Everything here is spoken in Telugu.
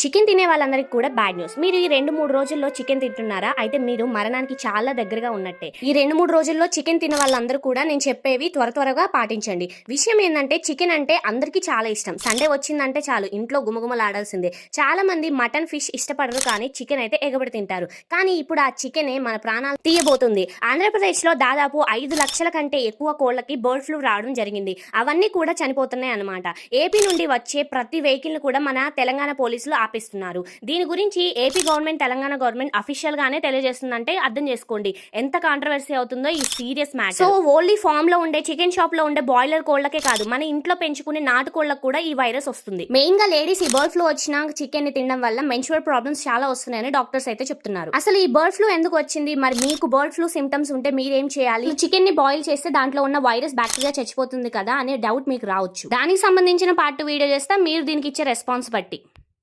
చికెన్ తినే వాళ్ళందరికీ కూడా బ్యాడ్ న్యూస్. మీరు ఈ 2-3 రోజుల్లో చికెన్ తింటున్నారా? అయితే మీరు మరణానికి చాలా దగ్గరగా ఉన్నట్టే. ఈ 2-3 రోజుల్లో చికెన్ తినే వాళ్ళందరూ కూడా నేను చెప్పేవి త్వరగా పాటించండి. విషయం ఏంటంటే చికెన్ అంటే అందరికీ చాలా ఇష్టం. సండే వచ్చిందంటే చాలు ఇంట్లో గుమగుమలాడాల్సిందే. చాలా మంది మటన్, ఫిష్ ఇష్టపడరు, కానీ చికెన్ అయితే ఎగబడి తింటారు. కానీ ఇప్పుడు ఆ చికెనే మన ప్రాణాలు తీయబోతుంది. ఆంధ్రప్రదేశ్ లో దాదాపు 5 లక్షల కంటే ఎక్కువ కోళ్లకి బర్డ్ ఫ్లూ రావడం జరిగింది. అవన్నీ కూడా చనిపోతున్నాయి అన్నమాట. ఏపీ నుండి వచ్చే ప్రతి వెహికల్ కూడా మన తెలంగాణ పోలీసులు ఆపిస్తున్నారు. దీని గురించి AP government, Telangana government official గానే తెలియజేస్తుందంటే అర్థం చేసుకోండి ఎంత కాంట్రవర్సీ అవుతుందో ఈ serious matter. So only farm లో ఉండే చికెన్ షాప్ లో ఉండే బాయిలర్ కోళ్లకే కాదు, మన ఇంట్లో పెంచుకునే నాటుకోళ్లకు కూడా ఈ వైరస్ వస్తుంది. మెయిన్ గా లేడీస్ ఈ బర్డ్ ఫ్లూ వచ్చిన చికెన్ ని తినడం వల్ల మెన్స్ట్రువల్ ప్రాబ్లమ్స్ చాలా వస్తున్నాయని డాక్టర్స్ అయితే చెప్తున్నారు. అసలు ఈ బర్డ్ ఫ్లూ ఎందుకు వచ్చింది, మరి మీకు బర్డ్ ఫ్లూ సిమ్టమ్స్ ఉంటే మీరేం చేయాలి? చికెన్ ని బాయిల్ చేస్తే దాంట్లో ఉన్న వైరస్, బ్యాక్టీరియా చచ్చిపోతుంది కదా అనే డౌట్ మీకు రావచ్చు. దానికి సంబంధించిన పార్ట్ వీడియో చేస్తే మీరు దీనికి ఇచ్చే రెస్పాన్స్ బట్టి